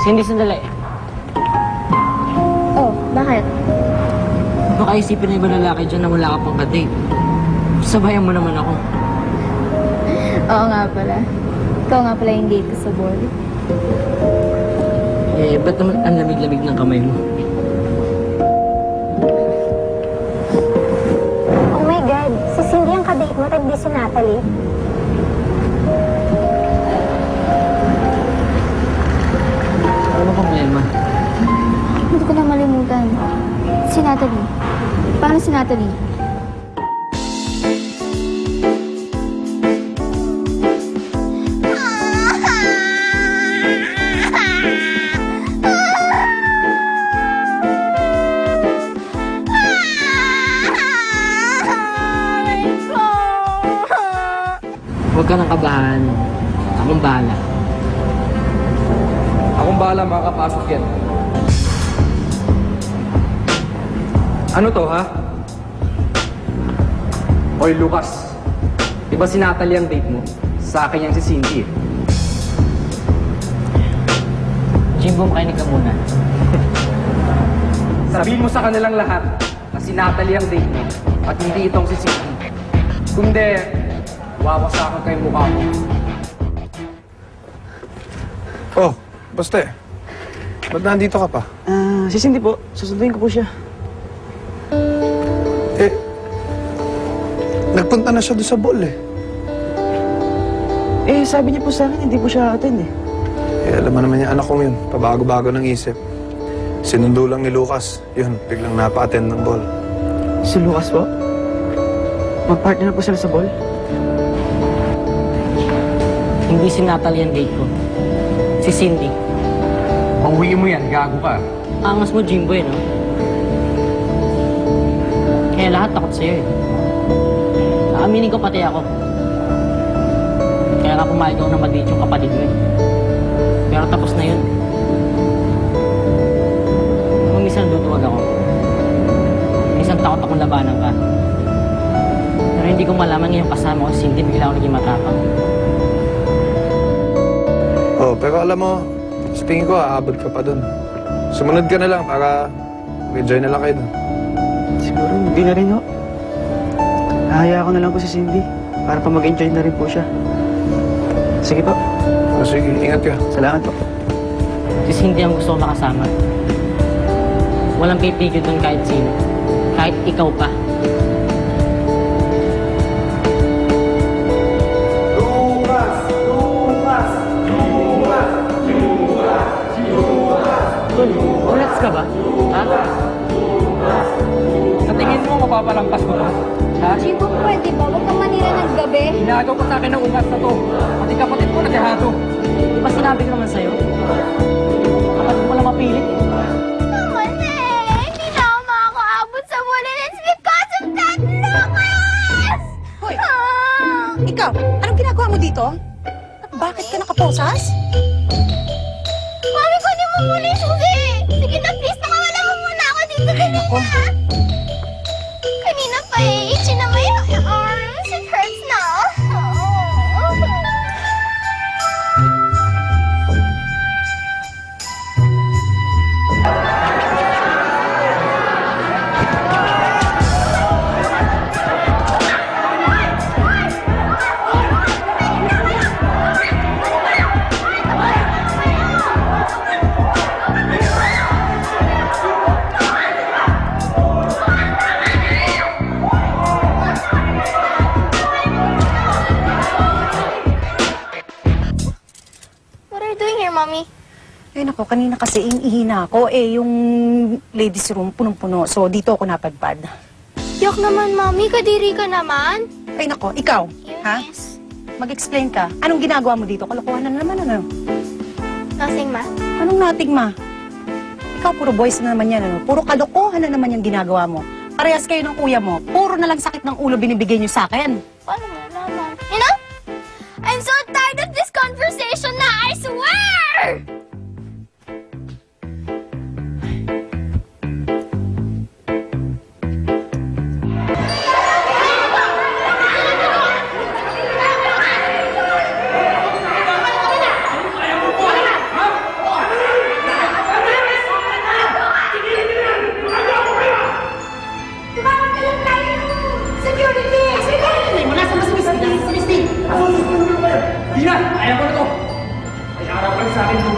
Cindy, sandali. Oh, bakit? Baka isipin na iba lalaki dyan na wala ka pang ka-date. Sabayan mo naman ako. Oo nga pala. Ikaw nga pala yung date ko sa board. Eh, ba't naman ang lamig-lamig ng kamay mo? Oh my God, si Cindy ang kadate mo, tagdi si Natalie. Ano problema? Hindi ko na malimutan. Si Natalie. Paano si Natalie? Huwag ka nang kabahan. Akong bahala. Akong bahala, makakapasok yan. Ano to, ha? Oy, Lucas. Di ba si Natalie ang date mo? Sa akin yan si Cindy, eh. Jimbo, makinig ka muna. Sabihin mo sa kanilang lahat na si Natalie ang date mo at hindi itong si Cindy. Kundi, wawasakan kayo mukha mo. Oh, Baste. Ba't nandito ka pa? Si Cindy po. Susunduin ko po siya. Eh, nagpunta na siya doon sa ball, eh. Eh, sabi niya po sa akin, hindi po siya attend, eh. Eh, alam mo naman yung anak kong yun. Pabago-bago ng isip. Sinundo lang ni Lucas. Yun, biglang napa-attend ng ball. Si Lucas po? Mag-partner na po sila sa ball? Hindi si Natalie ang date ko. Si Cindy. Pauwiin mo yan, gago ka. Angas mo, Jimbo, eh, no? Kaya lahat takot sa'yo, eh. Naaminin ko pati ako. Kaya nga pumayag ako na mag-date yung kapatid mo, eh. Pero tapos na yun. Kung minsan dutuwag ako. Minsan takot akong labanan ka. Pero hindi ko malaman ngayong kasama ko si Cindy, bigla ako naging matapang. Oh, pero alam mo, sa tingin ko, aabot ka pa dun. Sumunod ka na lang para mag-enjoy na lang kayo dun. Siguro, hindi na rin, ho. Hahaya ko na lang po si Cindy para pa mag-enjoy na rin po siya. Sige po. Oh, sige, ingat ka. Salamat po. Si Cindy ang gusto ko makasama. Walang pipigil doon kahit sino. Kahit ikaw pa. Relax ka ba? Ha? Sa tingin mo, mapapalampas mo to? Ha? Jimbo, pwede ba? Huwag kang manira ng gabi. Hinagaw ko sa akin ng ungas na to. Pati kapatid mo natihado. Di ba sinabi ko naman sa'yo? Kapag mo lang mapilit, eh. Kasi, hindi na ako makakaabot sa muli. It's because of that Lucas! Hoy! Ikaw, anong ginagawa mo dito? At bakit ka nakaposas? Mami ko, di mo muli susi! Sige na, please, nakawala mo muna ako dito kanina. Kanina pa eh, itchy na may arms. It hurts na. What are you doing here, Mommy? Eh nako, kanina kasi ihina ako. Eh, yung ladies room punong-puno. So, dito ako napadpad. Yak naman, Mommy. Kadiri ka naman. Ay nako, ikaw, ha? Yes. Mag-explain ka. Anong ginagawa mo dito? Kalokohan na naman, ano? Nothing, Ma. Anong nating, ma? Ikaw, puro boys na naman yan, ano? Puro kalokohan na naman yung ginagawa mo. Parehas kayo ng kuya mo. Puro na lang sakit ng ulo binibigay niyo sa akin. Paano mo nalaman? You know? I'm so tired of this conversation na, I swear! na! Ayaw ko na to! May araw ka sa akin,